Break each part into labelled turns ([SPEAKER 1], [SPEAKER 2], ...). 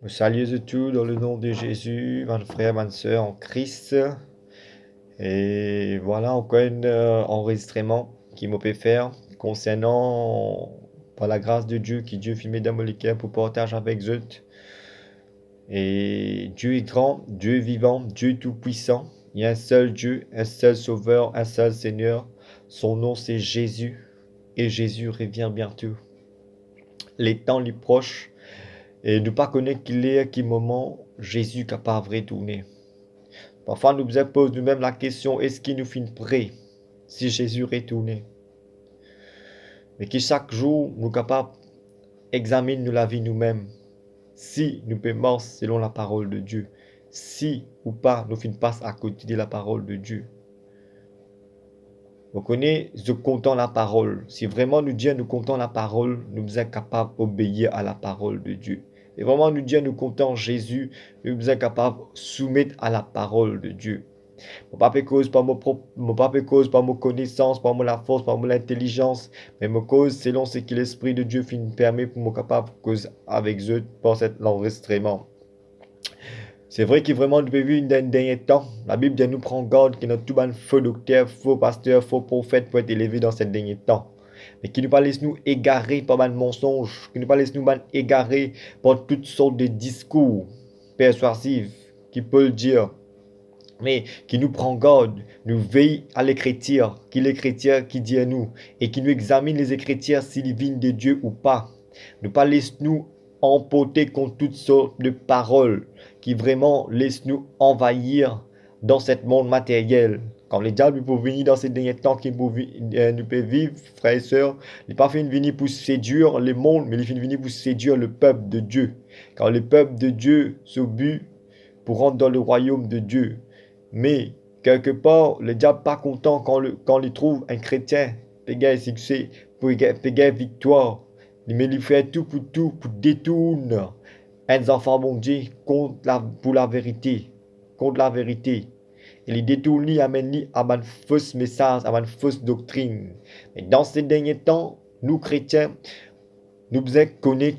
[SPEAKER 1] Vous saluez tout dans le nom de Jésus, mon frère, ma soeur en Christ. Et voilà encore un enregistrement qui m'a fait faire concernant, par la grâce de Dieu, qui Dieu filmé dans mon cœur pour partager avec eux. Et Dieu est grand, Dieu est vivant, Dieu est tout-puissant. Il y a un seul Dieu, un seul Sauveur, un seul Seigneur. Son nom c'est Jésus. Et Jésus revient bientôt. Les temps les proches. Et ne pas connaître qu'il est à quel moment Jésus est capable de retourner. Parfois, nous posons nous-mêmes la question, est-ce qu'il nous fait prêt si Jésus retourne? Mais que chaque jour, nous sommes capables d'examiner la vie nous-mêmes. Si nous pouvons selon la parole de Dieu. Si ou pas, nous finissons pas à côté de la parole de Dieu. Vous connaissez, je comptons la parole. Si vraiment nous disons nous comptons la parole, nous sommes capables d'obéir à la parole de Dieu. Et vraiment nous disons nous comptons Jésus, nous sommes capables de soumettre à la parole de Dieu. Mon pas cause par mon pas cause par mon connaissance, par la force, par mon intelligence, mais mon cause selon ce que l'Esprit de Dieu permet pour me capable cause avec eux pour cet enregistrement. C'est vrai que vraiment nous vivons dans un dernier temps. La Bible dit nous prend garde que notre tout ban faux docteur, faux pasteur, faux prophète pour être élevé dans ce dernier temps. Mais qui ne pas laisse nous égarer par des mensonges, qui ne pas laisse nous égarer par toutes sortes de discours persuasifs qui peuvent le dire. Mais qui nous prend garde, nous veille à l'écriture, qui l'écriture qui dit à nous, et qui nous examine les écritures s'ils viennent de Dieu ou pas. Ne pas laisse nous emporter contre toutes sortes de paroles qui vraiment laissent nous envahir dans ce monde matériel. Quand les diables peuvent venir dans ces derniers temps qui nous peuvent vivre, frères et sœurs, il n'est pas fait venir pour séduire le monde, mais il est fait venir pour séduire le peuple de Dieu. Quand le peuple de Dieu se but pour rentrer dans le royaume de Dieu. Mais, quelque part, le diable pas content quand il trouve un chrétien, péguer succès, péguer victoire. Mais il fait tout pour détourner un enfant bon Dieu pour la vérité. Contre la vérité. Et il détourne, il amène à un fausse message, à une fausse doctrine. Mais dans ces derniers temps, nous chrétiens, nous devons connaître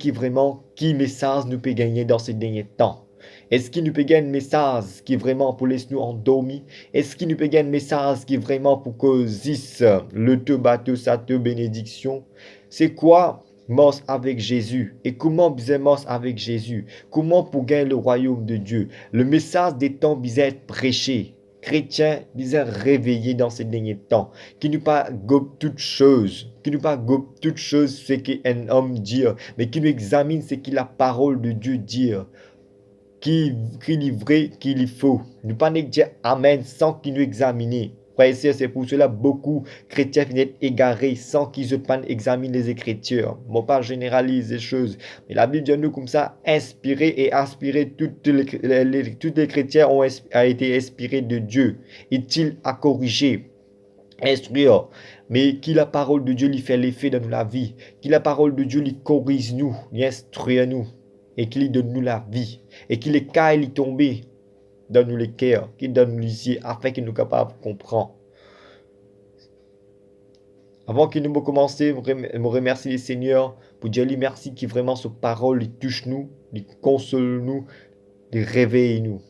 [SPEAKER 1] qui message nous peut gagner dans ces derniers temps. Est-ce qu'il nous peut gagner un message qui est vraiment pour laisser nous endormir? Est-ce qu'il nous peut gagner un message qui est vraiment pour que zis le te bateau sa te bénédiction? C'est quoi mort avec Jésus? Et comment bien mort avec Jésus? Comment pour gagner le royaume de Dieu? Le message des temps bien être prêché. Chrétiens, bien réveillés dans ces derniers temps, qui nous pas gobe toutes choses, qui nous pas gobe toutes choses ce qu'un homme dit, mais qui nous examine ce que la parole de Dieu dit. Qui est vrai, qui est faux. Nous pas dire Amen sans qu'il nous examine. Frères et sœurs, c'est pour cela beaucoup chrétiens finissent égarés sans qu'ils examinent les Écritures. Bon, pas généralise les choses. Mais la Bible dit nous comme ça, inspiré et aspiré, toutes les chrétiens ont été inspirés de Dieu. Est-il à corriger, instruire, mais qui la parole de Dieu lui fait l'effet dans la vie, qui la parole de Dieu lui corrige nous, lui instruit nous, et qui lui donne nous la vie, et qui les caille lui tomber, donne nous les cœurs, qui donne nous les yeux, afin qu'il nous capable de comprendre. Avant qu'il nous commence, je remercie les Seigneurs pour dire lui merci qui vraiment ce parole lui touche nous, lui console nous, lui réveille nous.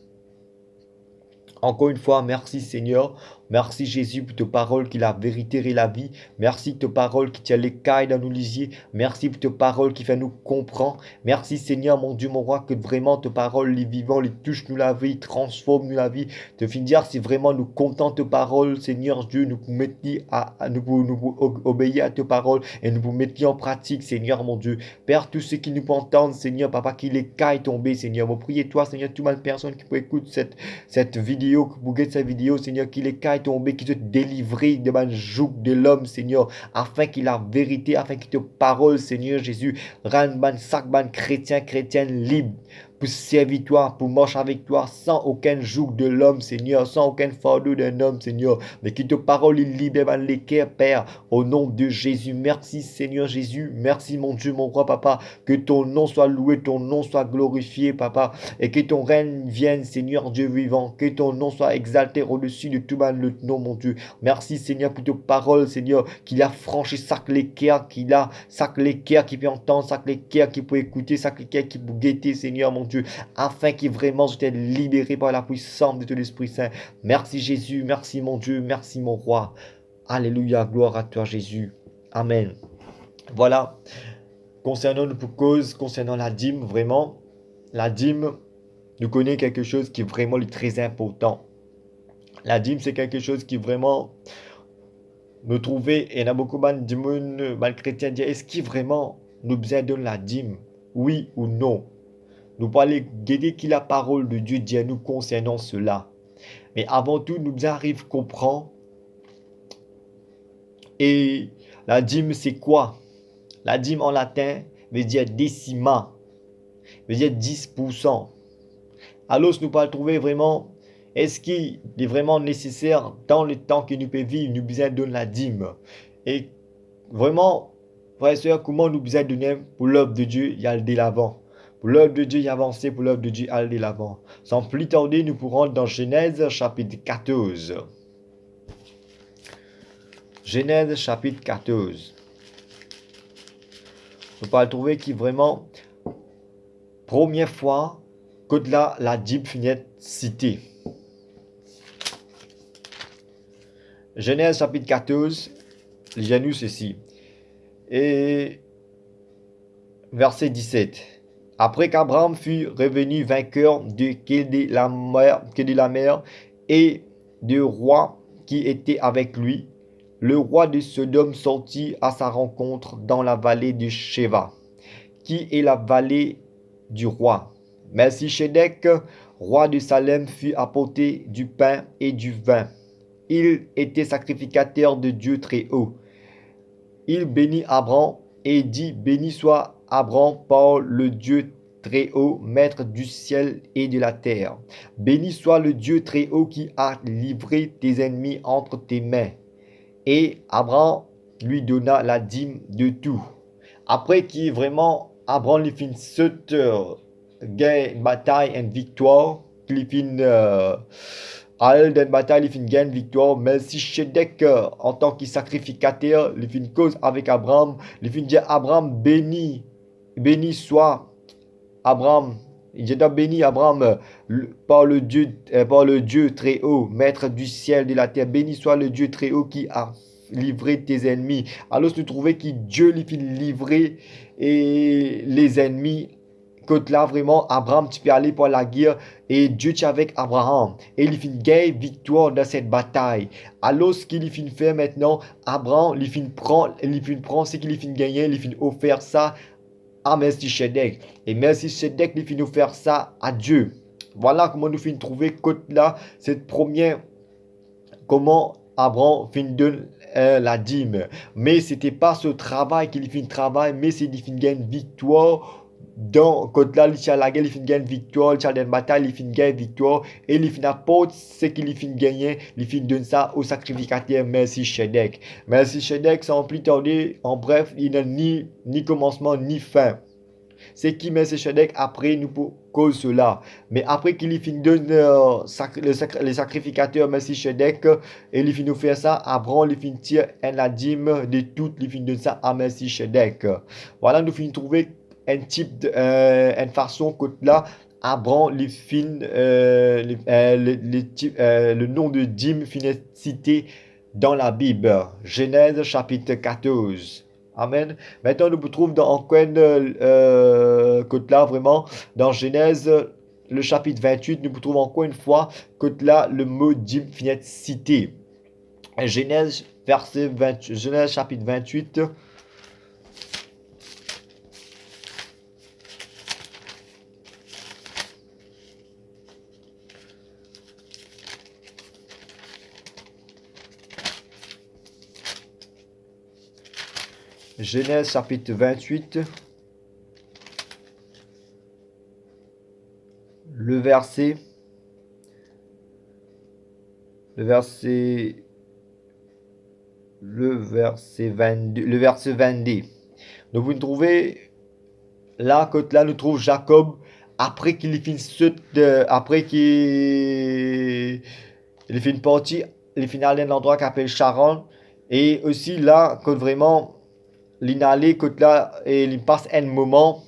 [SPEAKER 1] Encore une fois, merci Seigneur. Merci Jésus pour tes paroles qui la vérité et la vie. Merci pour tes paroles qui tient l'écaille dans nos lisiers. Merci pour tes paroles qui fait nous comprendre. Merci Seigneur, mon Dieu, mon roi, que vraiment tes paroles, les vivants, les touchent nous la vie, transforment nous la vie. Te fin dire, si vraiment nous comptons tes paroles, Seigneur Dieu, nous pouvons mettre nous obéir à tes paroles et nous pouvons mettre en pratique, Seigneur, mon Dieu. Père, tous ceux qui nous entendent, Seigneur, Papa, qui les caille tomber, Seigneur. Vous priez toi, Seigneur, toute mal personne qui peut écouter cette vidéo, que vous cette vidéo, Seigneur, qui les caille tomber, qui te délivrer de la joug de l'homme, Seigneur, afin qu'il a vérité, afin qu'il te parole, Seigneur Jésus, rende chaque chrétienne libre pour servir toi, pour marcher avec toi, sans aucun joug de l'homme, Seigneur, sans aucun fardeau d'un homme, Seigneur, mais qui te parole libère les cœurs, Père, au nom de Jésus. Merci, Seigneur Jésus. Merci, mon Dieu, mon roi, Papa, que ton nom soit loué, ton nom soit glorifié, Papa, et que ton règne vienne, Seigneur Dieu vivant, que ton nom soit exalté au-dessus de tout le nom, mon Dieu. Merci, Seigneur, pour tes paroles, Seigneur, qu'il a franchi chaque l'équerre, qu'il a chaque l'équerre qui peut entendre, chaque l'équerre qui peut écouter, chaque l'équerre qui peut guetter, Seigneur, mon Dieu. Dieu, afin qu'il vraiment soit libéré par la puissance de ton Esprit Saint. Merci Jésus, merci mon Dieu, merci mon roi. Alléluia, gloire à toi Jésus. Amen. Voilà, concernant notre cause, concernant la dîme, vraiment, la dîme, nous connaissons quelque chose qui est vraiment très important. La dîme, c'est quelque chose qui vraiment nous trouver, et il y a beaucoup de monde, chrétiens, dire, est-ce qu'il vraiment nous besoin de la dîme? Oui ou non? Nous parlons guider qui la parole de Dieu dit à nous concernant cela. Mais avant tout, nous arrivons à comprendre. Et la dîme, c'est quoi? La dîme en latin veut dire décima, veut dire 10%. Alors, nous pouvons trouver vraiment, est-ce qu'il est vraiment nécessaire dans le temps que nous pouvons vivre, nous besoin de la dîme? Et vraiment, frères et sœurs, comment nous besoin donner pour l'œuvre de Dieu, il y a de l'avant. Pour l'œuvre de Dieu, il y a avancé, pour l'œuvre de Dieu, il y a de l'avant. Sans plus tarder, nous pourrons dans Genèse chapitre 14. Genèse chapitre 14. Nous pouvons trouver qui vraiment, première fois, que là, la dîme finit citée. Genèse chapitre 14, lisez-nous ceci. Et verset 17. Après qu'Abraham fut revenu vainqueur de Kédélamer et du roi qui était avec lui, le roi de Sodome sortit à sa rencontre dans la vallée de Sheva, qui est la vallée du roi. Melchisedec, roi de Salem, fut apporté du pain et du vin. Il était sacrificateur de Dieu très haut. Il bénit Abraham et dit, béni soit Abraham par le Dieu très haut, maître du ciel et de la terre. Béni soit le Dieu très haut qui a livré tes ennemis entre tes mains. Et Abraham lui donna la dîme de tout. Après qui vraiment, Abraham lui fit cette bataille, une victoire, qu'il fit dans une bataille, il fit une victoire. Melchisedec, en tant que sacrificateur, il fit une cause avec Abraham. Il fit dire Abraham, béni soit Abraham. Il dit béni Abraham par le Dieu très haut, maître du ciel et de la terre. Béni soit le Dieu très haut qui a livré tes ennemis. Alors nous trouvons que Dieu lui fit livrer et les ennemis. Que là vraiment Abraham tu peux aller pour la guerre et Dieu est avec Abraham et il fit gagner victoire dans cette bataille. Alors ce qu'il fit faire maintenant, Abraham il fit prendre ce qu'il fit gagner, il fit offrir ça à Melchisedec. Et Melchisedec il fit nous faire ça à Dieu. Voilà comment nous finissons trouver côte là cette première comment Abraham finit de la dîme. Mais c'était pas ce travail qu'il fit travail, mais c'est qu'il fit gagner victoire. Dans quand là il a la guerre, il finit gagner victoire, il a une bataille, il finit gagner victoire et il finit apporter ce qu'il finit gagner, il finit donner ça au sacrificateur Melchisedec. Melchisedec sans plus tarder, en bref, il n'a ni commencement ni fin. C'est qui Melchisedec après nous pour cause cela. Mais après qu'il finit donner les sacrificateurs Melchisedec et il finit nous faire ça, Abraham il finit tirer la dîme de tout, il finit donner ça à Melchisedec. Voilà, nous finissons trouver un type une façon que là Abraham les fin le nom de dîme finit cité dans la Bible. Genèse chapitre 14. Amen. Maintenant nous nous trouvons dans encore que là vraiment dans Genèse le chapitre 28, nous nous trouvons encore une fois que là le mot dîme finit cité. Genèse Genèse chapitre 28. Genèse chapitre 28, le verset 22. Donc vous trouvez là que là nous trouve Jacob après qu'il finit après qu'il finit partie, il finit aller dans l'endroit qu'appelle Charon et aussi là que vraiment l'inhalé que là et il passe un moment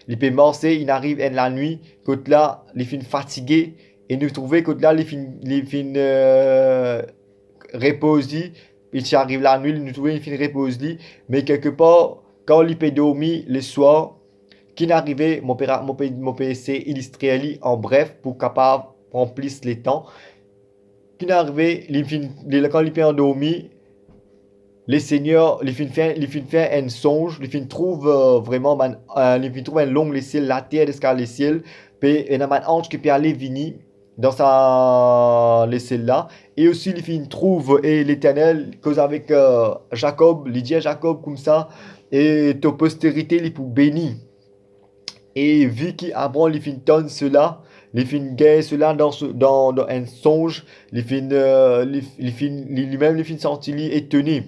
[SPEAKER 1] il peut marcher, il arrive en la nuit, quand là, il finit fatigué, et nous trouvons que là, il finit reposer, il arrive la nuit, nous trouvons il finit reposer, mais quelque part, quand il peut dormir le soir, qui n'arrivait, mon PC illustré en bref, pour capable remplir les temps, qui n'arrivait, quand il peut endormir, les seigneurs, les fin faire un songe, les fin trouve vraiment, les fin trouve un long les ciels, la terre jusqu'à les ciels, puis il y a un ange qui peut aller venir dans sa les ciels là, et aussi les fin trouve et l'Éternel cause avec Jacob, il dit à Jacob comme ça, et ta postérité les pour bénir. Et vu qu'Abraham les fin donne cela, les fin gagne cela dans un songe, lui-même les fin sorti étonné.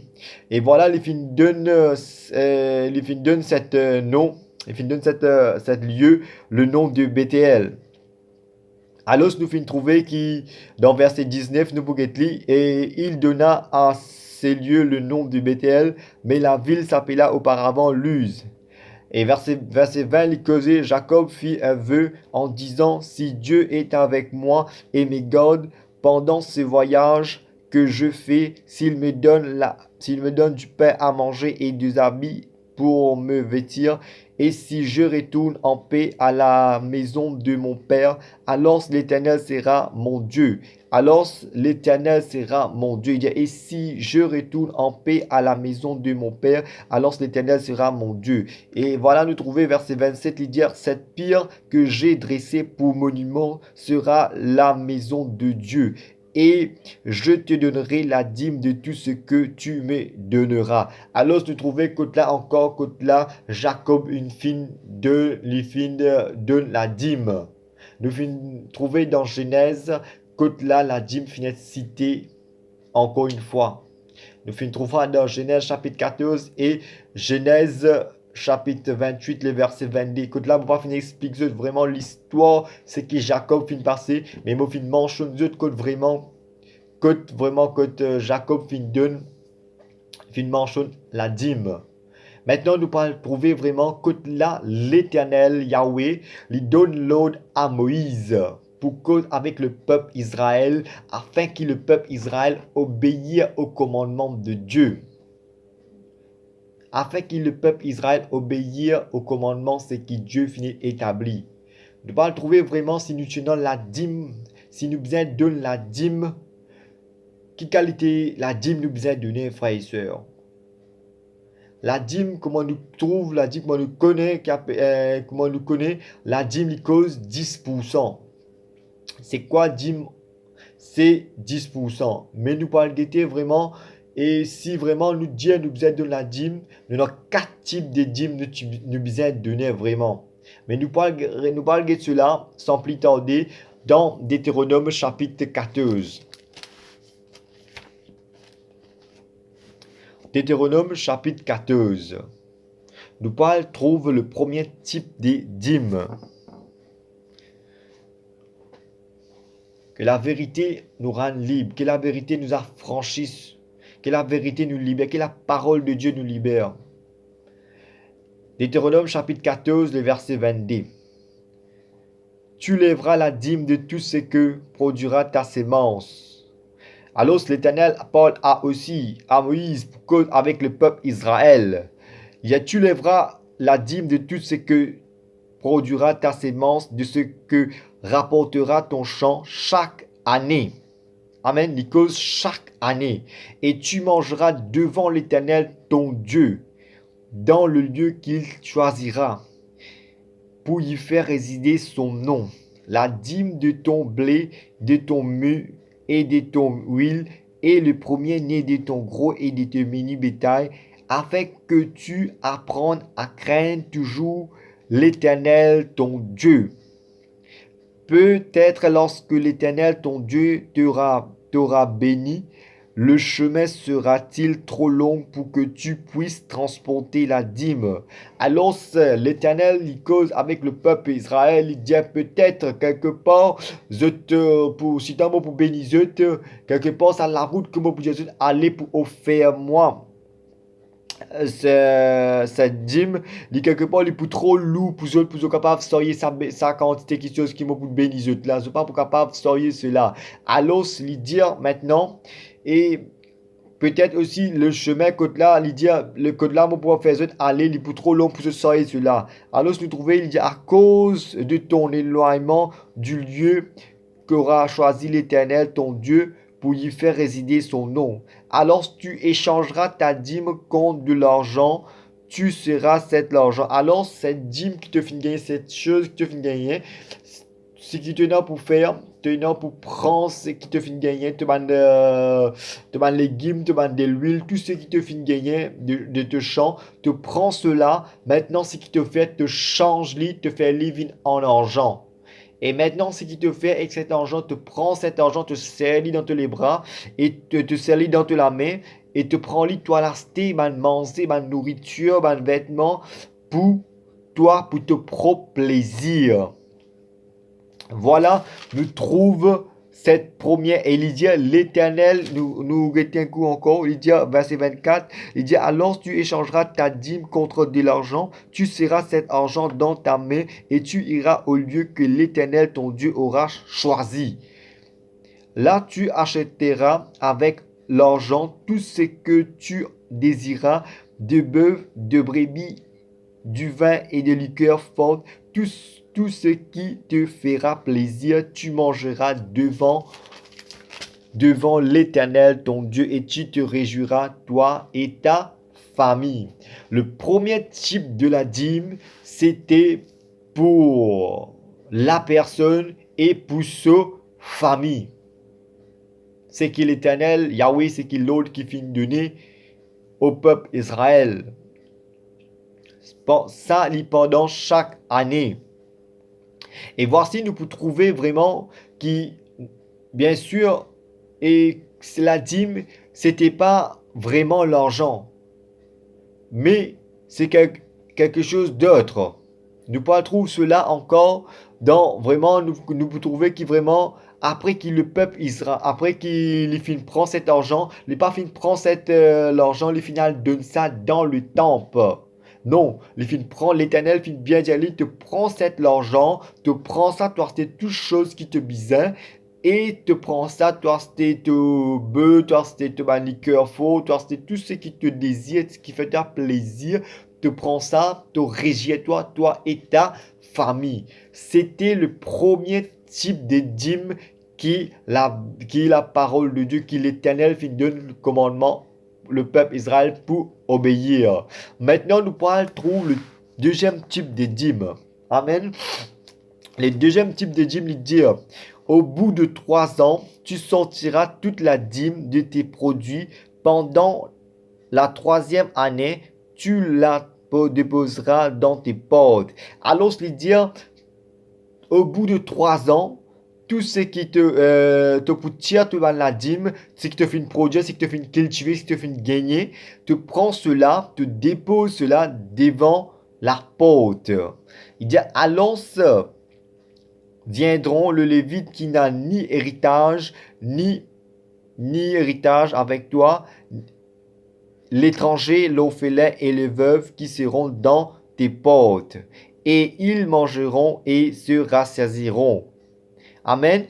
[SPEAKER 1] Et voilà, les fin donne cette nom, les fin donne cette lieu, le nom de Bethel. Alors nous fin trouver qui dans verset 19 nous pouvons lire et il donna à ces lieux le nom de Bethel, mais la ville s'appela auparavant Luz. Et verset 20, il causait, Jacob fit un vœu en disant, si Dieu est avec moi et me garde pendant ce voyage que je fais, s'il me donne du pain à manger et des habits pour me vêtir, et si je retourne en paix à la maison de mon père, alors l'Éternel sera mon Dieu. Alors l'Éternel sera mon Dieu. Il dit, et si je retourne en paix à la maison de mon père, alors l'Éternel sera mon Dieu. Et voilà, nous trouvons verset 27, il dit, cette pierre que j'ai dressée pour monument sera la maison de Dieu. Et je te donnerai la dîme de tout ce que tu me donneras. Alors, tu trouvais que là encore, que là, Jacob, une fine de la dîme. Nous trouvons dans Genèse que là, la dîme finit citée encore une fois. Nous trouvons dans Genèse chapitre 14 et Genèse chapitre 28, le verset 22. Écoute là, on va finir expliquer vraiment l'histoire, c'est que Jacob finit passer, mais moi fin mentionne vraiment, Jacob fin mentionne la dîme. Maintenant, nous allons prouver vraiment que là, l'Éternel, Yahweh, lui donne l'ordre à Moïse pour cause avec le peuple Israël, afin que le peuple Israël obéisse au commandement de Dieu. Afin que le peuple Israël obéisse au commandement, c'est que Dieu finit établi. Nous allons trouver vraiment si nous tenons la dîme, si nous besoin de la dîme, quelle qualité la dîme nous besoin donner, frères et sœurs. La dîme, comment nous trouve, la dîme, comment nous connaît, la dîme, il cause 10%. C'est quoi dîme? C'est 10%. Mais nous parlons d'été vraiment, et si vraiment nous disons nous besoin de la dîme, nous avons 4 types de dîmes nous besoin de donner vraiment. Mais nous parlons de cela sans plus tarder dans Deutéronome chapitre 14. Deutéronome chapitre 14. Nous trouve le premier type de dîmes. Que la vérité nous rende libres, que la vérité nous affranchisse, que la vérité nous libère, que la parole de Dieu nous libère. Deutéronome chapitre 14, le verset 22. Tu lèveras la dîme de tout ce que produira ta sémence. Alors l'Éternel parle aussi à Moïse avec le peuple Israël. Tu lèveras la dîme de tout ce que produira ta sémence, de ce que rapportera ton champ chaque année. Amen. Il cause chaque année. Et tu mangeras devant l'Éternel ton Dieu, dans le lieu qu'il choisira, pour y faire résider son nom. La dîme de ton blé, de ton mûr et de ton huile, et le premier-né de ton gros et de ton mini bétail, afin que tu apprennes à craindre toujours l'Éternel ton Dieu. Peut-être lorsque l'Éternel ton Dieu t'aura béni, le chemin sera-t-il trop long pour que tu puisses transporter la dîme? Alors l'Éternel il cause avec le peuple Israël, il dit peut-être quelque part, si tu as pour bénir, quelque part sur la route que moi pour aller pour offrir moi. cette dîme, il quelque part, il pour trop lourd pour eux capable de sortir sa quantité qui chose qui m'a pour bénir les autres là. C'est pas pour capable de sortir cela. Alors, lui dire maintenant, et peut-être aussi le chemin côté là, il dit le côté là, on pourra faire aller, il est pour trop long pour se sortir cela. Alors, nous trouver, il dit à cause de ton éloignement du lieu qu'aura choisi l'Éternel, ton Dieu, pour y faire résider son nom. Alors tu échangeras ta dîme contre de l'argent, tu seras cet argent. Alors cette dîme qui te fait gagner, cette chose qui te fait gagner, ce qui te donne pour faire, te donne pour prendre ce qui te fait gagner, te donne légumes, te donne de l'huile, tout ce qui te fait gagner de te champ, te prends cela, maintenant ce qui te fait te change, te fait livre en argent. Et maintenant, ce qui te fait avec cet argent, te prends cet argent, te serre dans les bras et te serre dans la main et te prends toi l'acheter, manger, nourriture, vêtements pour toi, pour ton propre plaisir. Voilà, nous trouve cette première, et il dit, l'Éternel nous retient un coup encore, il dit, verset 24, il dit, alors tu échangeras ta dîme contre de l'argent, tu serras cet argent dans ta main, et tu iras au lieu que l'Éternel, ton Dieu, aura choisi. Là, tu achèteras avec l'argent tout ce que tu désiras, de bœuf, de brebis, du vin et de liqueurs fortes, tout ce qui te fera plaisir, tu mangeras devant l'Éternel ton Dieu et tu te réjouiras, toi et ta famille. Le premier type de la dîme, c'était pour la personne et pour sa famille. C'est qui l'Éternel, Yahweh, c'est qui l'autre qui finit de donner au peuple Israël. Ça, pendant chaque année. Et voici, nous pouvons trouver vraiment qui, bien sûr, et la dîme, c'était pas vraiment l'argent, mais c'est quelque chose d'autre. Nous pouvons trouver cela encore dans vraiment, nous pouvons trouver qui vraiment, après que le peuple Israël, après qu'il fin prend cet argent, il pas fin prend l'argent, il final donne ça dans le temple. Non, il fin prend l'Éternel, fin bien dire, il te prend cet argent, te prend ça, toi c'est toute chose qui te besoin, et te prends ça, toi c'était ton bœuf, toi c'était ton liqueur faux, toi c'était tout ce qui te désire, ce qui fait ta plaisir, te prends ça, te régis toi et ta famille. C'était le premier type de dîme qui la parole de Dieu, qui l'Éternel fit donne le commandement le peuple Israël pour obéir. Maintenant, nous pourrons trouver le deuxième type de dîme. Amen. Le deuxième type de dîme, il dit, au bout de 3 ans, tu sortiras toute la dîme de tes produits. Pendant la 3e année, tu la déposeras dans tes portes. Alors, il dit, au bout de 3 ans, tout ce qui te coûte tu vas la dîme, ce qui te fait une produire, ce qui te fait une cultiver, ce qui te fait une gagner, te prends cela, te dépose cela devant la porte. Il dit, allons, viendront le Lévite qui n'a ni héritage, ni héritage avec toi, l'étranger, l'orphelin et les veuves qui seront dans tes portes. Et ils mangeront et se rassasieront. Amen.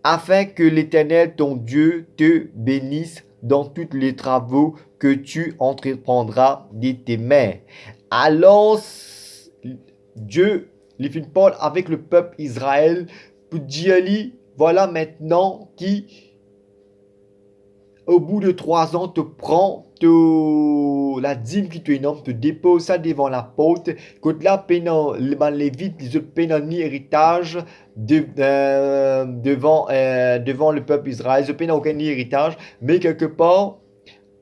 [SPEAKER 1] Afin que l'Éternel, ton Dieu, te bénisse dans tous les travaux que tu entreprendras de tes mains. Alors, Dieu, il fait parole avec le peuple Israël pour dire, voilà maintenant qui, au bout de 3 ans, te prend la dîme qui te énorme, te dépose ça devant la porte. Quand là, les Lévites, les autres peinent ni héritage devant le peuple Israël. Ils ne peinent aucun héritage, mais quelque part,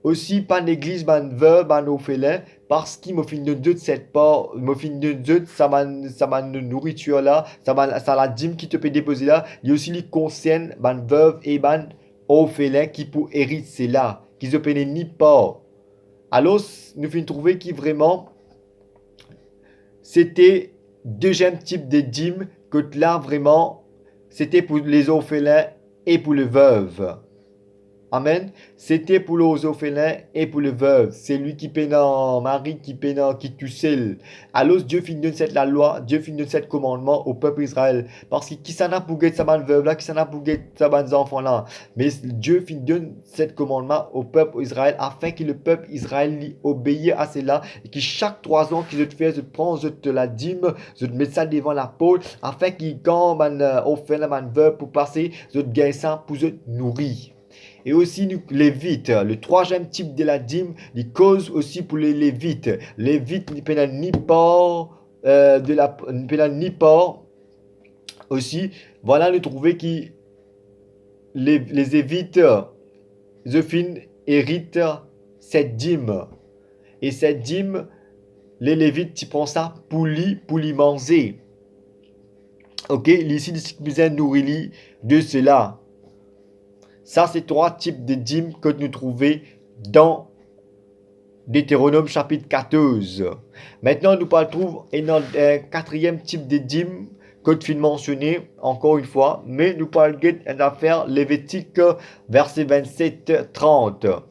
[SPEAKER 1] aussi pas l'église, ban veuve, ban orphelin, parce qu'il m'a fait de cette part, m'a fait de ça m'a nourriture là, ça la dîme qui te peut déposer là, il y a aussi les concerne ban veuve et ban orphelin qui pour hériter là, qui se peine ni pas. Alors, nous finissons trouver qui vraiment, c'était deuxième type de dîme, que là vraiment, c'était pour les orphelins et pour les veuves. Amen. C'était pour les orphelins et pour les veuves. C'est lui qui peine en mari, qui peine en qui tue seul. Alors Dieu finit de cette la loi, Dieu finit de cette commandement au peuple Israël. Parce que qui s'en a pour guetter sa bonne veuve là, qui s'en a pour guetter sa bonne enfant là. Mais Dieu finit de cette commandement au peuple Israël afin que le peuple Israël obéisse à cela et que chaque 3 ans qu'ils te fait, je te prends, je te la dîme, je te mets ça devant la peau afin qu'ils quand man orphelin man veuve pour passer, je te gagne ça pour se nourrir. Et aussi nous, Lévites, le troisième type de la dîme, il cause aussi pour les Lévites. Lévites ne peuvent ni port ni port aussi. Voilà, nous trouvons que les Lévites, the fin héritent cette dîme. Et cette dîme, les Lévites, tu prends ça pour lui manger. Ok, ici, ils besoin nourrir de cela. Ça, c'est 3 types de dîmes que nous trouvons dans Deutéronome chapitre 14. Maintenant, nous parlons d'un 4e type de dîmes que tu viens de mentionner, encore une fois, mais nous parlons d'une affaire Lévitique, verset 27-30.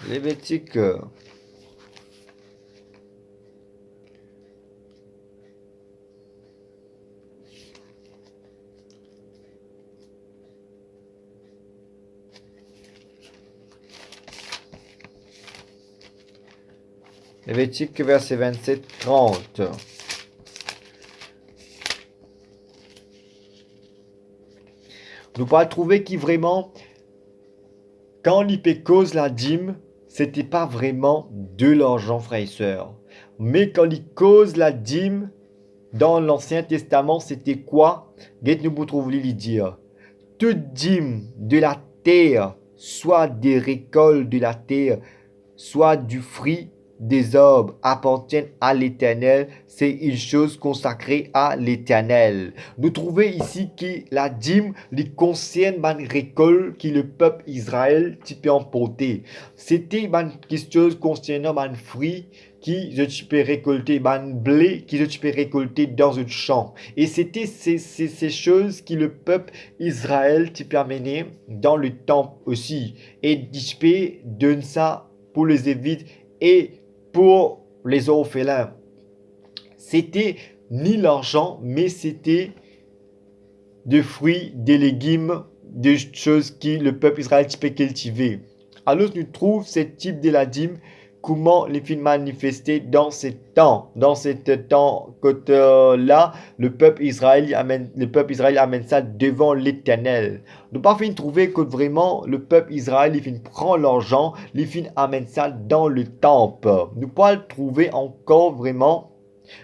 [SPEAKER 1] Lévitique. Lévitique, verset 27-30. Nous pouvons trouver qui vraiment, quand l'IP cause la dîme, c'était pas vraiment de l'argent, frères et sœurs. Mais quand il cause la dîme, dans l'Ancien Testament, c'était quoi? Guette nous pour trouver les dire. Toute dîme de la terre, soit des récoltes de la terre, soit du fruit des arbres, appartiennent à l'Éternel. C'est une chose consacrée à l'Éternel. Nous trouvons ici que la dîme les concerne une récolte que le peuple Israël peut emporter. C'était une question concernant un fruit qui je peux récolter, un blé qui je peux récolter dans un champ. Et c'était ces choses que le peuple Israël peut amener dans le temple aussi. Et je peux donner ça pour les Lévites et pour les orphelins. C'était ni l'argent, mais c'était des fruits, des légumes, des choses que le peuple Israël peut cultiver. Alors nous trouvons ce type de la dîme, comment les films manifestés dans ce temps. Dans ce temps là, le peuple Israël amène ça devant l'Éternel. Nous pas fin trouver que vraiment le peuple Israël il fin prend l'argent, il fin amène ça dans le temple. Nous pas le trouver encore vraiment.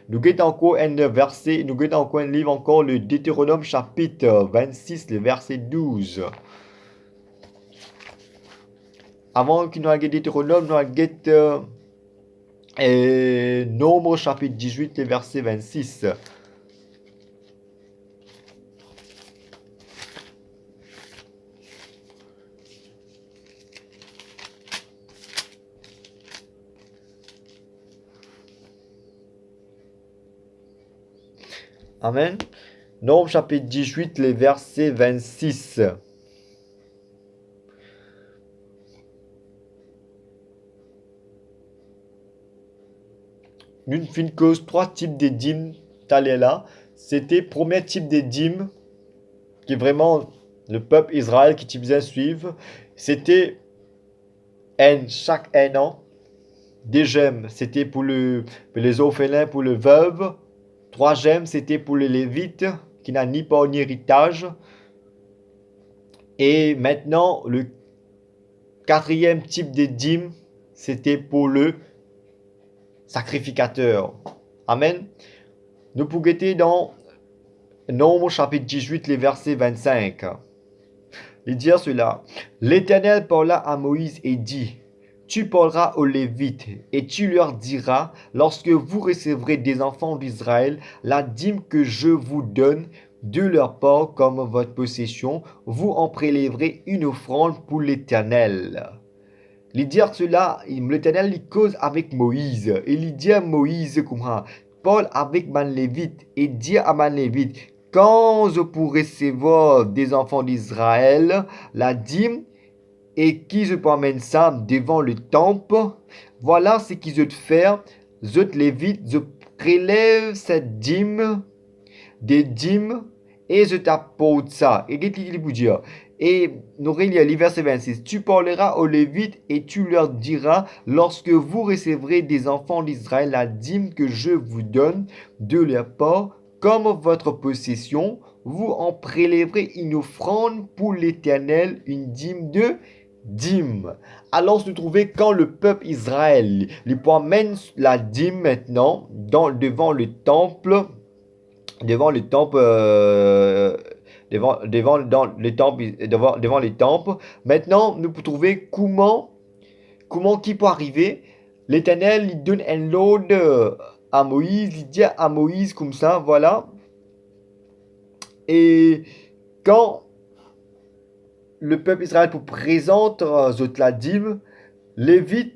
[SPEAKER 1] Nous guettons encore un verset, nous guettons encore un livre encore le Deutéronome chapitre 26, le verset 12. Avant que nous ayons Deutéronome, nous avons Nombre chapitre 18, le verset 26. Amen. Nombre chapitre 18, le verset 26. Nous fin cause 3 types de dîmes t'allais là. C'était premier type de dîmes qui est vraiment le peuple Israël qui besoin suivre. C'était chaque un an. Deuxième, c'était pour les orphelins, pour les veuves. Troisième, c'était pour les Lévites qui n'ont ni pas ni héritage. Et maintenant, le 4e type de dîme, c'était pour le sacrificateur. Amen. Nous pouvons guetter dans Nombre chapitre 18, les versets 25. Il dit cela. L'Éternel parla à Moïse et dit, tu parleras aux Lévites et tu leur diras, lorsque vous recevrez des enfants d'Israël, la dîme que je vous donne de leur part comme votre possession, vous en prélèverez une offrande pour l'Éternel. Il dit cela, l'Éternel il cause avec Moïse. Et il dit à Moïse comme ça, Paul avec man Lévite, et dit à man Lévite, quand je pourrai recevoir des enfants d'Israël la dîme, et qui je promène ça devant le temple, voilà ce qu'ils veulent faire. Je Lévite, je prélève cette dîme, des dîmes, et je t'apporte ça. Et qu'est-ce qu'il vous dire? Et nous relisons verset 26. Tu parleras aux Lévites et tu leur diras, lorsque vous recevrez des enfants d'Israël la dîme que je vous donne de leur part, comme votre possession, vous en prélèverez une offrande pour l'Éternel, une dîme de dîme. Alors se trouvait quand le peuple Israël lui promène la dîme maintenant devant le temple, devant le temple, devant les temples. Maintenant, nous pouvons trouver comment qui peut arriver. L'Éternel il donne un ordre à Moïse, il dit à Moïse comme ça, voilà. Et quand le peuple Israël pour présenter la dîme, Lévite,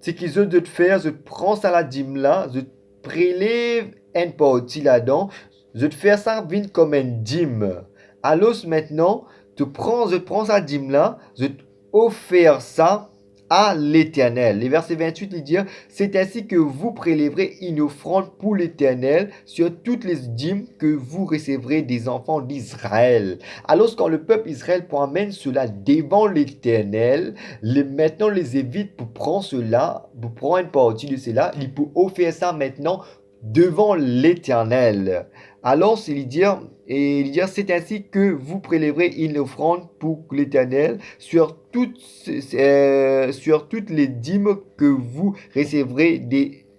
[SPEAKER 1] ce qu'ils ont de faire, je prends ça la dîme là, je prélève un partie là-dedans, je te fais ça vite comme une dîme. Alors maintenant, je prends sa dîme là, je t'offre ça à l'Éternel. Les versets 28, il dit, c'est ainsi que vous prélèverez une offrande pour l'Éternel sur toutes les dîmes que vous recevrez des enfants d'Israël. Alors quand le peuple Israël promène cela devant l'Éternel, maintenant les évite pour prendre cela, pour prendre une partie de cela, il peut offrir ça maintenant devant l'Éternel. Alors, il dit, c'est ainsi que vous prélèverez une offrande pour l'Éternel sur toutes les dîmes que vous recevrez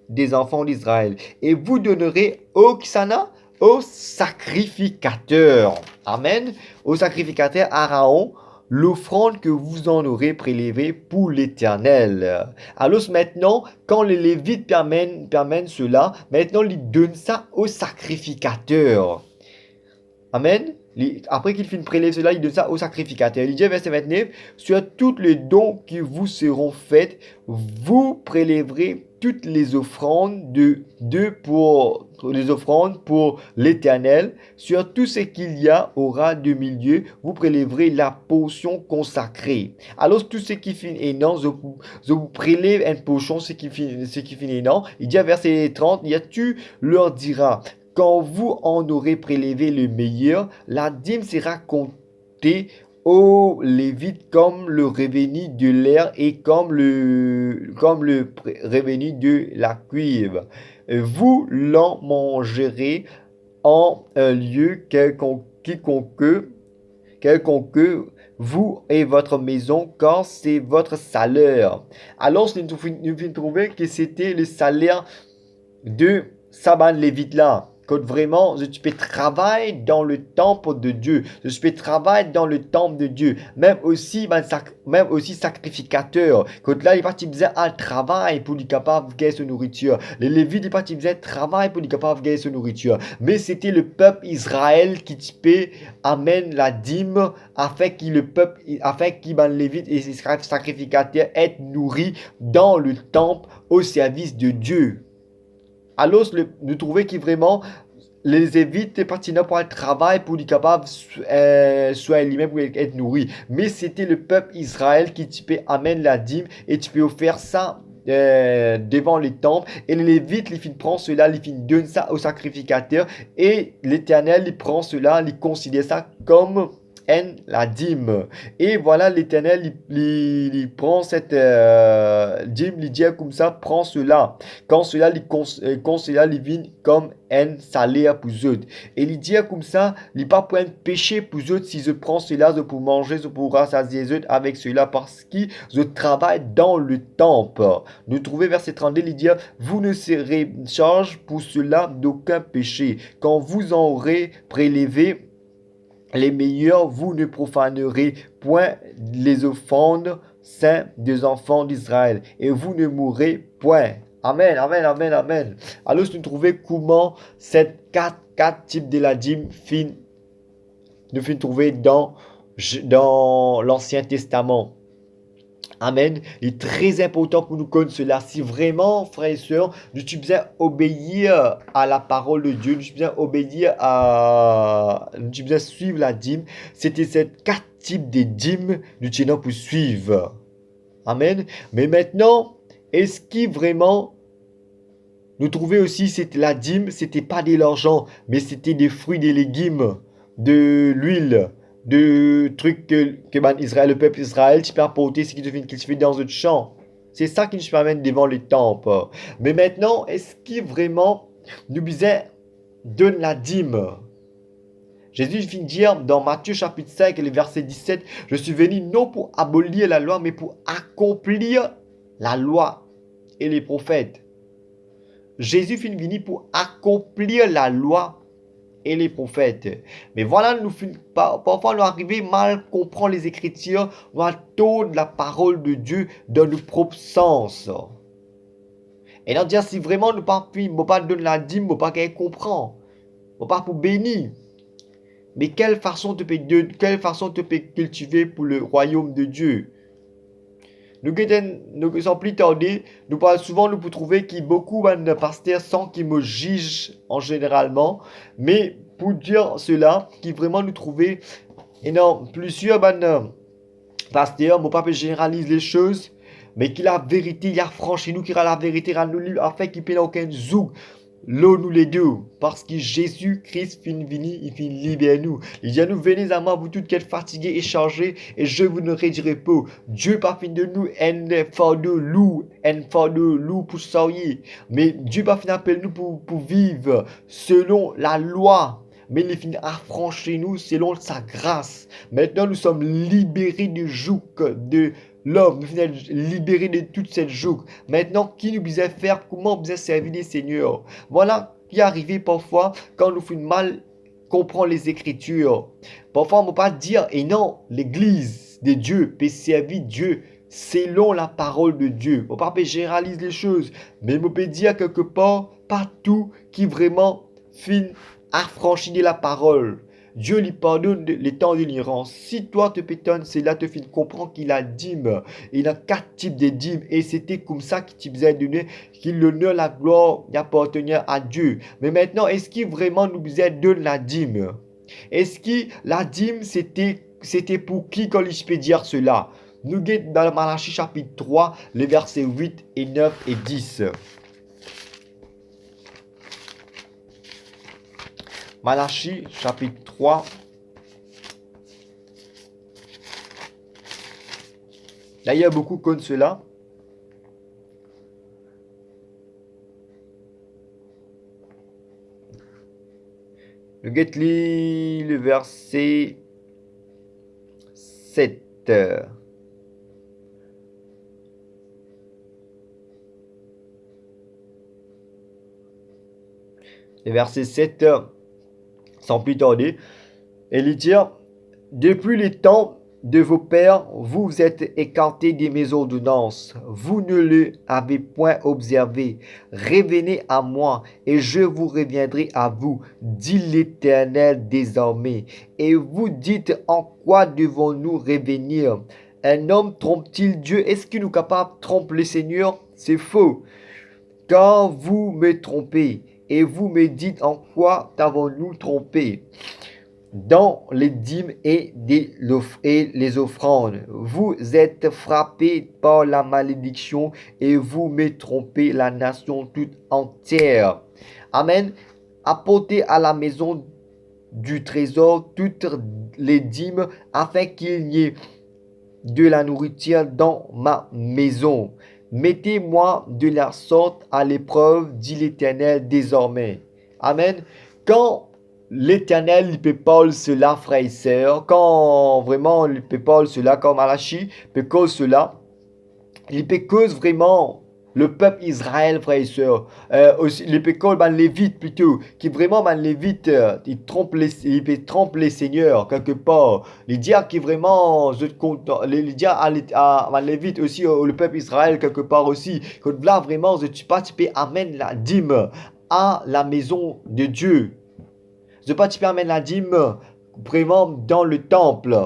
[SPEAKER 1] des enfants d'Israël. Et vous donnerez au Ksana, au sacrificateur. Amen. Au sacrificateur Aaron, l'offrande que vous en aurez prélevée pour l'Éternel. Alors maintenant, quand les Lévites permènent cela, maintenant ils donnent ça au sacrificateur. Amen. Après qu'il finisse prélever cela, il donne ça au sacrificateur. Il dit verset 29, sur tous les dons qui vous seront faits, vous prélèverez toutes les offrandes pour l'Éternel. Sur tout ce qu'il y a aura de milieu, vous prélèverez la portion consacrée. Alors tout ce qui finit énorme, je vous prélève une portion, ce qui finit énorme. Il dit à verset 30, tu leur diras, quand vous en aurez prélevé le meilleur, la dîme sera comptée aux Lévites comme le revenu de l'air et comme le revenu de la cuivre. Vous l'en mangerez en un lieu quiconque, vous et votre maison, car c'est votre salaire. Alors, nous trouvons que c'était le salaire de Saban Lévite là. Quand vraiment, tu peux travailler dans le temple de Dieu. Tu peux travailler dans le temple de Dieu. Même aussi sacrificateur. Quand là, il parti faisait un travail pour être capable de gagner sa nourriture. Les Lévites, il parti faisait un travail pour être capable de gagner sa nourriture. Mais c'était le peuple Israël qui peut amène la dîme afin que le peuple, afin que les Lévites et les sacrificateurs aient nourris dans le temple au service de Dieu. Alors, nous trouvons que vraiment, les évites pertinents pour le travail, pour être capable soit lui-même pour être nourri. Mais c'était le peuple Israël qui tu peux amener la dîme et tu peux faire ça devant les temples. Et les Lévites, ils prennent cela, ils donnent ça au sacrificateur. Et l'Éternel, il prend cela, il considère ça comme la dîme. Et voilà, l'Éternel, il prend cette dîme, il dit comme ça, prends cela. Quand cela, il vient comme un salaire pour eux. Et il dit comme ça, il pas pour un péché pour eux si je prends cela, je pour manger, je pour rassasier eux avec cela, parce que je travaille dans le temple. Nous trouvons verset 32, il dit, vous ne serez charge pour cela d'aucun péché. Quand vous en aurez prélevé les meilleurs, vous ne profanerez point les offrandes saintes des enfants d'Israël, et vous ne mourrez point. Amen, amen, amen, amen. Alors, nous trouvons comment ces quatre types de la dîme nous finissent trouver dans l'Ancien Testament. Amen. Il est très important pour nous connaître cela. Si vraiment, frères et sœurs, nous devons besoin obéir à la parole de Dieu, nous devons besoin obéir nous devons besoin suivre la dîme. C'était ces 4 types de dîmes nous tenons pour suivre. Amen. Mais maintenant, est-ce que vraiment nous trouvons aussi que la dîme, c'était pas de l'argent, mais c'était des fruits, des légumes, de l'huile, de trucs que Israël, le peuple Israël, tu peux apporter ce qui te fait cultiver dans un champ. C'est ça qui nous amène devant les temples. Mais maintenant, est-ce que vraiment nous disons donne la dîme? Jésus finit de dire dans Matthieu chapitre 5, le verset 17, je suis venu non pour abolir la loi, mais pour accomplir la loi et les prophètes. Jésus finit venu pour accomplir la loi et les prophètes. Mais voilà, parfois nous arrivons mal comprendre les Écritures, nous tourner la parole de Dieu dans nos propres sens. Et nous dire si vraiment nous ne pas donner la dîme, nous pas qu'elle comprend, nous pas pour bénir. Mais quelle façon tu peux cultiver pour le royaume de Dieu? Nous sommes plus tardés, nous parlons souvent, nous pouvons trouver qu'il y a beaucoup de pasteurs sans qu'ils me jugent en généralement, mais pour dire cela, qui vraiment nous trouver, et non, plusieurs pasteurs, mon papa généralise les choses, mais qu'il a la vérité, il a franchi nous, qu'il a la vérité, il a nous livre, afin qu'il n'y ait aucun zouk. L'eau nous les deux, parce que Jésus-Christ finit vini, il finit libérer nous. Il dit à nous, venez à moi, vous toutes qui êtes fatigués et chargés, et je vous ne rédirai pas. Dieu pas fini de nous, un fardeau lourd pour sortir. Mais Dieu pas fini d'appeler nous pour vivre selon la loi. Mais il finit affranchir nous selon sa grâce. Maintenant, nous sommes libérés du joug de l'homme, nous sommes libérés de toute cette joug. Maintenant, qui nous disait faire, comment nous disait servir les seigneurs? Voilà qui est arrivé parfois quand nous faisons mal comprendre les Écritures. Parfois, on ne peut pas dire, et non, l'Église de Dieu peut servir Dieu selon la parole de Dieu. On ne peut pas généraliser les choses, mais on peut dire quelque part, pas tout qui vraiment finit affranchi de la parole. Dieu lui pardonne les temps de l'ignorance. Si toi te pétonnes, cela te fait comprendre qu'il a dîme. Il a 4 types de dîmes. Et c'était comme ça qu'il vous a donné, qu'il l'honneur, la gloire appartenait à Dieu. Mais maintenant, est-ce qu'il vraiment nous a donné la dîme? Est-ce que la dîme, c'était pour qui quand il peut dire cela? Nous guettons dans Malachie chapitre 3, les versets 8 et 9 et 10. Malachie chapitre 3. D'ailleurs, beaucoup connaissent cela. Le Getli, le verset 7. Le verset 7, sans plus tarder, et il dit, depuis les temps de vos pères, vous vous êtes écartés de mes ordonnances, vous ne les avez point observées. Revenez à moi, et je vous reviendrai à vous, dit l'Éternel désormais. Et vous dites, en quoi devons-nous revenir? Un homme trompe-t-il Dieu? Est-ce qu'il nous est capable de tromper le Seigneur? C'est faux. Quand vous me trompez, et vous me dites, en quoi t'avons-nous trompé? Dans les dîmes et les offrandes. Vous êtes frappés par la malédiction et vous me trompez la nation toute entière. Amen. Apportez à la maison du trésor toutes les dîmes afin qu'il y ait de la nourriture dans ma maison. Mettez-moi de la sorte à l'épreuve, dit l'Éternel désormais. Amen. Quand l'Éternel il peut parler cela, frères et sœurs, quand vraiment il peut parler cela, comme Malachi peut cause cela, il peut cause vraiment le peuple Israël, frères et sœurs, il peut cause les Lévites plutôt, qui vraiment les Lévites, il peut tromper les seigneurs quelque part. Il dit qui vraiment, il dit à les Lévites aussi, le peuple Israël quelque part aussi, que là vraiment, tu peux amener la dîme à la maison de Dieu. Je pas tu peux amener la dîme vraiment dans le temple.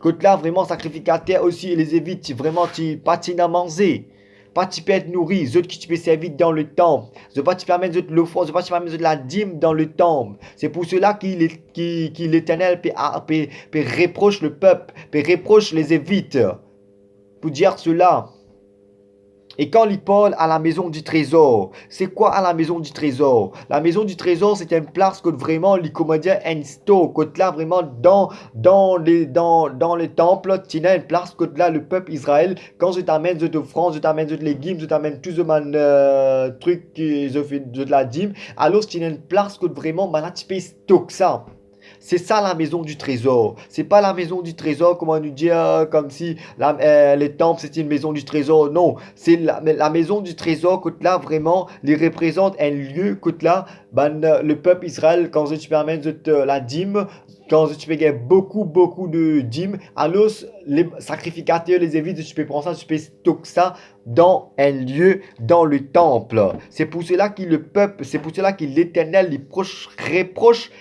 [SPEAKER 1] Côté là, vraiment, sacrificateur aussi, et les évites, vraiment, tu pas t'y manger. Pas tu peux être nourri, autres qui tu peux servir dans le temple. Je pas tu permettre de l'offrande, je pas tu permettre de la dîme dans le temple. C'est pour cela qu'il l'Éternel peut reproche le peuple, peut reproche les évites. Pour dire cela. Et quand il parle à la maison du trésor, c'est quoi à la maison du trésor? La maison du trésor, c'est une place que vraiment les comédiens instaurent, que là vraiment dans les temples, tu as une place que là le peuple Israël, quand je t'amène de offrandes, je t'amène de légumes, je t'amène tout ce truc qui je fais de la dîme, alors tu as une place que vraiment maintenant tu peux stocker ça. C'est ça la maison du trésor. C'est pas la maison du trésor, comment nous dire, comme si les temples c'était une maison du trésor. Non, c'est la maison du trésor que là vraiment, les représente un lieu que là, ben, le peuple Israël, quand tu permets de la dîme, quand tu peux gagner beaucoup de dîmes, alors les sacrificateurs, les évites, tu peux prendre ça, tu peux stocker ça dans un lieu, dans le temple. C'est pour cela que le peuple, c'est pour cela que l'Éternel reproche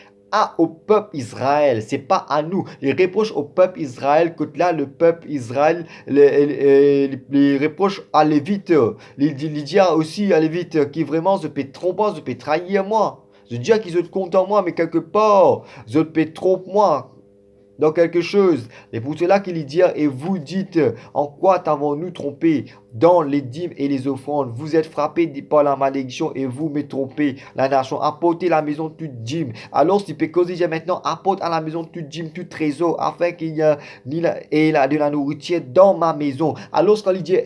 [SPEAKER 1] au peuple Israël, c'est pas à nous. Il reproche au peuple Israël que là, le peuple Israël, les reproche à Lévite. Il dit aussi à Lévite qui vraiment se peut tromper, se peut trahir moi. Je dis qu'ils se comptent en moi, mais quelque part, je peux tromper moi dans quelque chose. Et pour cela qu'il dit, et vous dites, en quoi t'avons-nous trompé dans les dîmes et les offrandes? Vous êtes frappés par la malédiction et vous me trompez, la nation. Apportez la maison toute dîme. Alors, si tu peux dire maintenant, apporte à la maison toute dîme, tout trésor, afin qu'il y ait de la nourriture dans ma maison. Alors, quand il dit,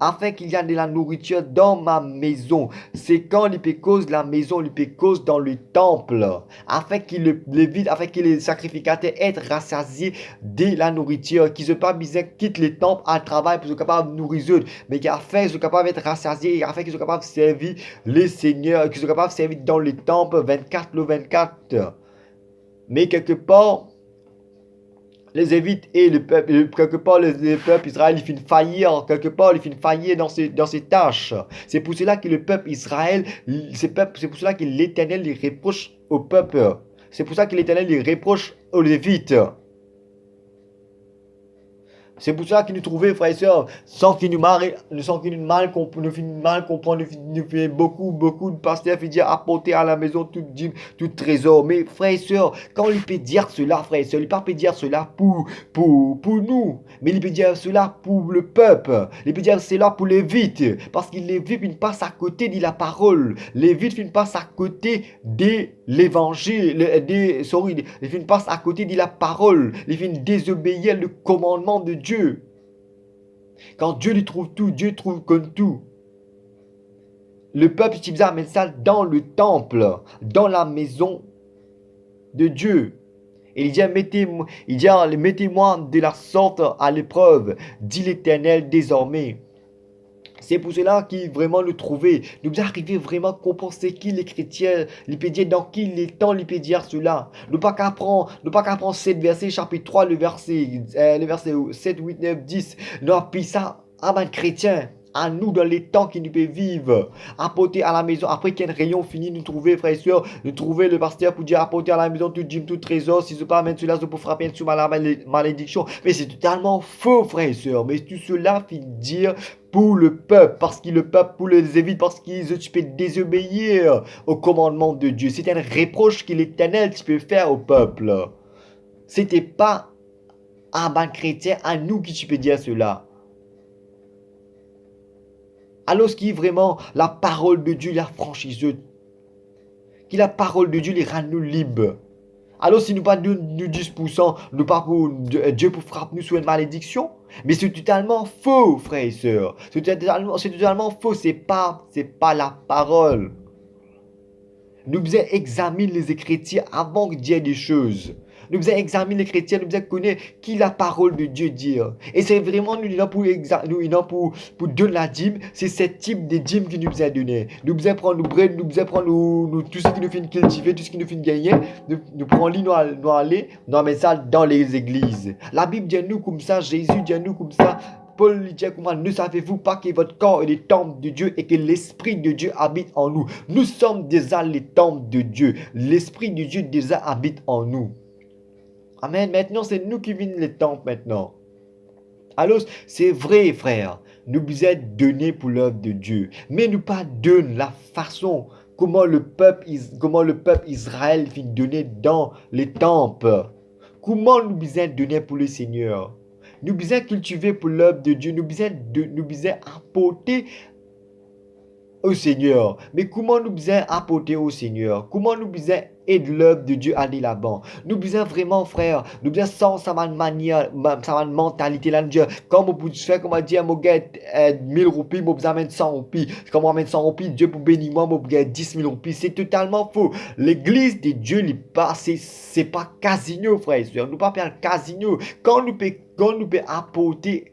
[SPEAKER 1] afin qu'il y ait de la nourriture dans ma maison. C'est quand il cause la maison, il cause dans le temple. Afin qu'il le vide, afin que les sacrificateurs être rassasiés de la nourriture. Qu'ils ne pas besoin quitte le temple à travail pour être capable de nourrir eux. Mais qu'afin qu'ils soient capables d'être rassasiés, afin qu'ils soient capables de servir les seigneurs, qu'ils soient capables de servir dans le temple 24 le 24. Mais quelque part, les évites et le peuple, quelque part, le peuple Israël, il finit faillir, quelque part, il finit faillir dans ses tâches. C'est pour cela que le peuple Israël, c'est pour cela que l'Éternel les reproche au peuple. C'est pour ça que l'Éternel les reproche aux Lévites. C'est pour ça qu'il nous trouvait, frères et sœurs, sans qu'il nous mal comprendre, nous fait beaucoup de pasteurs qui disent apporter à la maison tout trésor. Mais frères et sœurs, quand il peut dire cela, frères et sœurs, il ne peut pas dire cela pour nous, mais il peut dire cela pour le peuple. Il peut dire cela pour les Lévites, parce que les Lévites ils passent à côté de la parole. Les Lévites ils passent à côté de l'évangile, ils passent à côté de la parole. Ils viennent désobéir le commandement de Dieu. Quand Dieu lui trouve tout, Dieu trouve comme tout. Le peuple utilisaient amène ça dans le temple, dans la maison de Dieu. Et il dit, mettez-moi de la sorte à l'épreuve, dit l'Éternel désormais. C'est pour cela qu'il vraiment nous trouver. Nous arriver vraiment à comprendre ce qui les chrétiens, les pédiens, dans qui les temps les pédiens cela. Nous pas qu'apprendre 7 versets, chapitre 3, le verset 7, 8, 9, 10. Nous appris ça à un chrétien. À nous dans les temps qui nous peut vivre. Apporter à la maison, après qu'un rayon fini, nous trouver, frères et sœurs, nous trouver le pasteur pour dire apporter à la maison tout dîme, tout trésor. Si je pas mettre cela, je peux frapper sur ma malédiction. Mais c'est totalement faux, frères et sœurs. Mais tout cela fait dire pour le peuple, parce que le peuple, pour les évites, parce qu'ils occupent de désobéir au commandement de Dieu. C'est un reproche que l'Éternel peut faire au peuple. C'était pas à un chrétien, à nous qui tu peux dire cela. Alors ce qui est vraiment la parole de Dieu, la franchise, qui la parole de Dieu les rend nous libres. Alors si nous pas nous 10%, nous pas pour Dieu pour frapper nous sur une malédiction, mais c'est totalement faux, frères et sœurs. C'est totalement faux, c'est pas la parole. Nous devons examiner les Écritures avant de dire des choses. Nous devons examiner les chrétiens, nous devons connaître qui la parole de Dieu dit. Et c'est vraiment nous pour donner la dîme, c'est ce type de dîme qui nous devons donner. Nous devons prendre nos braids, nous devons prendre tout ce qui nous fait cultiver, tout ce qui nous fait gagner, nous prenons nous aller, nous mettre ça dans les églises. La Bible dit nous comme ça, Jésus dit nous comme ça. Paul dit comment ne savez-vous pas que votre corps est le temple de Dieu et que l'Esprit de Dieu habite en nous. Nous sommes déjà les temples de Dieu. L'Esprit de Dieu déjà habite en nous. Amen. Maintenant, c'est nous qui venons les temples maintenant. Alors, c'est vrai, frère. Nous vous êtes donnés pour l'œuvre de Dieu. Mais nous pas donne la façon comment comment le peuple Israël vient donner dans les temples. Comment nous vous êtes donnés pour le Seigneur. Nous vous êtes cultivés pour l'œuvre de Dieu. Nous vous êtes apportés au Seigneur. Mais comment nous besoin apporter au Seigneur? Comment nous besoin aider l'œuvre de Dieu à aller là-bas? Nous besoin vraiment, frère, nous besoin sans sa manière, sa mentalité là, Dieu. Comme on peut faire, comment dire, mon gars, 1000 roupies, mon besoin amène 100 roupies. Comme on amène 100 roupies, Dieu pour bénir moi, mon gars, 10 000 roupies. C'est totalement faux. L'église de Dieu, c'est pas casino, frère et soeur. Nous pas faire casino. Quand nous peut apporter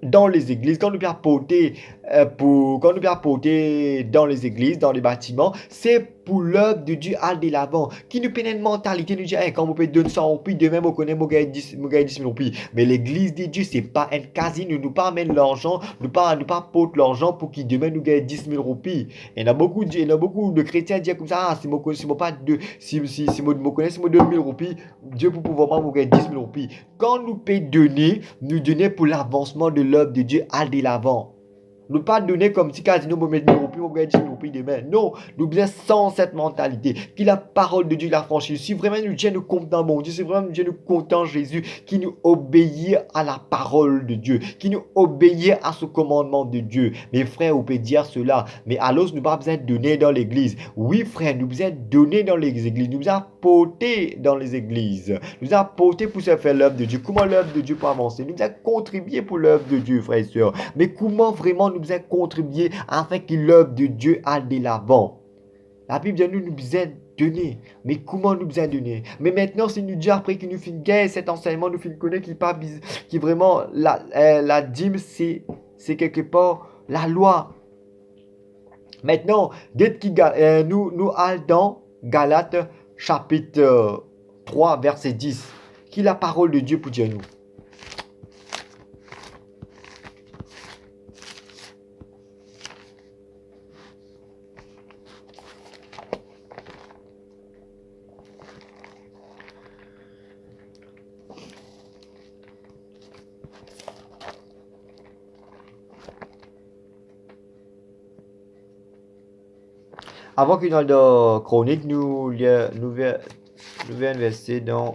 [SPEAKER 1] dans les églises, quand nous peut apporter quand nous bien apporter dans les églises, dans les bâtiments, c'est pour l'œuvre de Dieu à de l'avant. Qui nous peine une mentalité, nous dit, hey, quand vous pouvez donner 100 roupies, demain, vous connaissez, vous gagnez 10 000 roupies. Mais l'église de Dieu, c'est pas un casino, nous pas amène l'argent, nous pas porter l'argent pour qu'il demain nous gagne 10 000 roupies. Il y a beaucoup de chrétiens qui disent comme ça, ah, si moi pas de, si moi connais, si moi 2 000 roupies, Dieu pour pouvoir vous gagner 10 000 roupies. Quand nous payons donner, nous donner pour l'avancement de l'œuvre de Dieu à de l'avant. Ne pas donner comme si casino me mettre 1000 roupies, on gagne 10 000 roupies demain. Non, nous besoin sans cette mentalité. Que la parole de Dieu la franchise. Si vraiment nous Dieu nous content bon Dieu, si vraiment nous Dieu nous content Jésus, qui nous obéit à la parole de Dieu, qui nous obéit à ce commandement de Dieu. Mes frères, vous pouvez dire cela. Mais alors, nous pas besoin de donner dans l'église. Oui, frère, nous besoin de donner dans les églises. Nous besoin apporter dans les églises. Nous besoin apporter pour se faire l'œuvre de Dieu. Comment l'œuvre de Dieu peut avancer? Nous besoin contribuer pour l'œuvre de Dieu, frères et sœurs. Mais comment vraiment nous besoin contribuer afin que l'œuvre de Dieu aille de l'avant? La Bible dit nous besoin donner. Mais comment nous besoin donner? Mais maintenant, si nous disons après que nous finissons guerre, cet enseignement, nous finissons connaître qui vraiment la dîme, c'est quelque part la loi. Maintenant, nous allons dans Galates chapitre 3, verset 10, qui est la parole de Dieu pour dire nous. Avant qu'il aille dans Chronique, nous verrons verset dans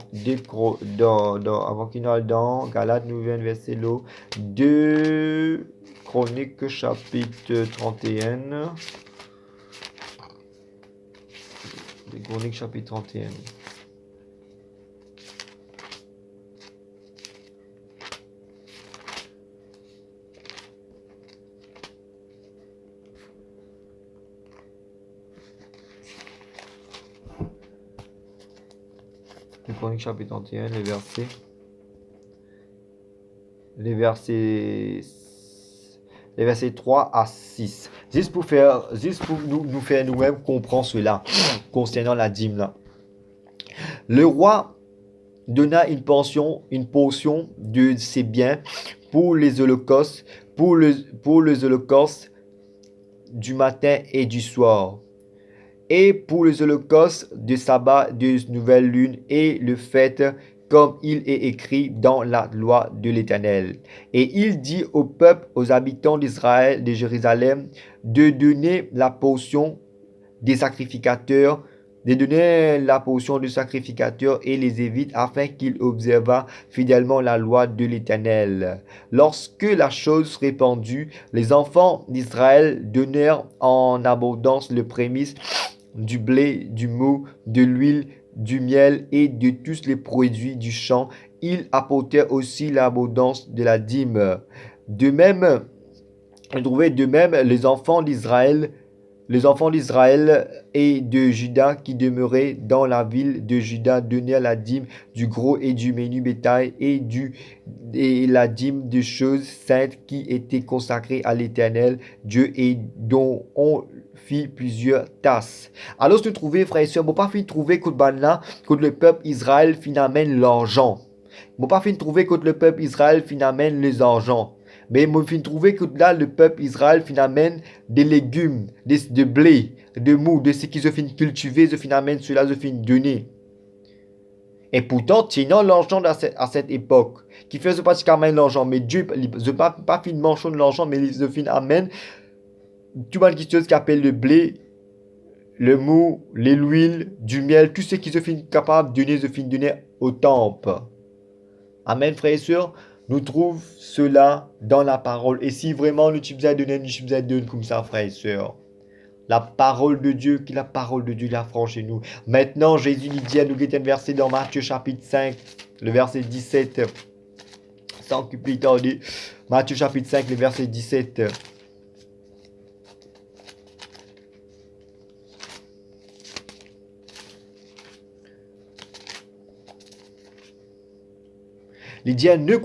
[SPEAKER 1] avant qu'il aille dans Galates, nous verrons verset là 2 Chroniques chapitre 31. 2 Chroniques chapitre 31. Chronique chapitre 31, les versets 3 à 6. Juste pour nous faire nous-mêmes comprendre cela concernant la dîme là. Le roi donna une portion de ses biens pour les holocaustes, pour les holocaustes du matin et du soir, et pour les holocaustes de sabbat, de nouvelle lune et le fête, comme il est écrit dans la loi de l'Éternel. Et il dit au peuple, aux habitants d'Israël, de Jérusalem, de donner la portion des sacrificateurs, et les Lévites, afin qu'ils observent fidèlement la loi de l'Éternel. Lorsque la chose répandue, les enfants d'Israël donnèrent en abondance le prémisse du blé, du mou, de l'huile, du miel et de tous les produits du champ. Ils apportèrent aussi l'abondance de la dîme. De même, les enfants d'Israël et de Juda qui demeuraient dans la ville de Juda donnèrent la dîme du gros et du menu bétail et la dîme de choses saintes qui étaient consacrées à l'Éternel Dieu et dont on fit plusieurs tasses. Alors, se trouver, frères et sœurs, on pas trouver que le peuple Israël finamène l'argent. On pas trouver que le peuple Israël finamène les argents. Mais je fin trouver que là, le peuple Israël fin amène des légumes, de blé, de mou, de ce qu'ils ont fin cultiver, ils fin amène cela, ils fin donner. Et pourtant, tenant l'argent à cette époque, qui faisait pratiquement l'argent, mais Dieu, ne pas fin mentionner l'argent, mais il fin amène tout le monde qui appelle le blé, le mou, l'huile, du miel, tout ce qui se finit capable de donner, se finit donner au temple. Amen, frères et sœurs. Nous trouvons cela dans la parole. Et si vraiment nous sommes à donner, nous sommes à donner comme ça, frères et sœurs. La parole de Dieu, qui la parole de Dieu la franche chez nous. Maintenant, Jésus lui dit à nous, un verset dans Matthieu chapitre 5, le verset 17. Sans plus tarder. Matthieu chapitre 5, le verset 17. Il dit, ne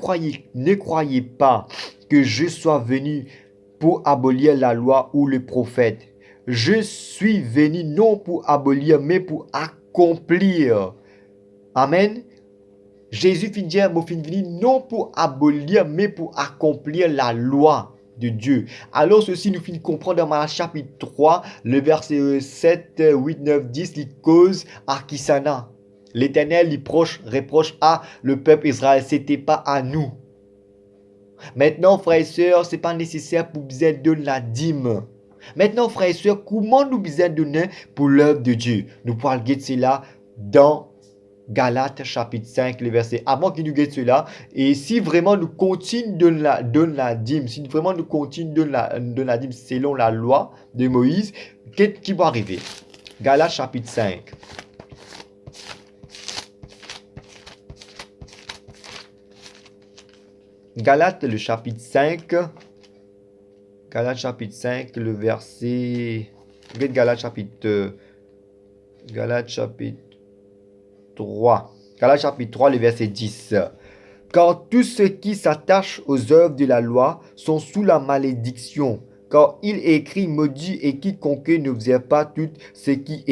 [SPEAKER 1] croyez pas que je sois venu pour abolir la loi ou le prophète. Je suis venu non pour abolir, mais pour accomplir. Amen. Jésus finit dire, venu non pour abolir, mais pour accomplir la loi de Dieu. Alors ceci nous finit comprendre dans Malachie chapitre 3, le verset 7, 8, 9, 10, il cause Arkisana. L'Éternel reproche à le peuple Israël, c'était pas à nous. Maintenant, frères et sœurs, c'est pas nécessaire pour bien donner la dîme. Maintenant, frères et sœurs, comment nous bien donner pour l'œuvre de Dieu? Nous pourrons regarder cela dans Galates chapitre 5, le verset. Avant qu'il nous guette cela, et si vraiment nous continuons de la dîme, si vraiment nous continuons de la dîme selon la loi de Moïse, qu'est-ce qui va arriver? Galates chapitre 5. Galates, le chapitre 5. Galates chapitre 5, le verset... Galates chapitre 3. Galates chapitre 3, le verset 10. Car tous ceux qui s'attachent aux œuvres de la loi sont sous la malédiction. Car il est écrit, maudit et quiconque n'observe pas tout ce qui est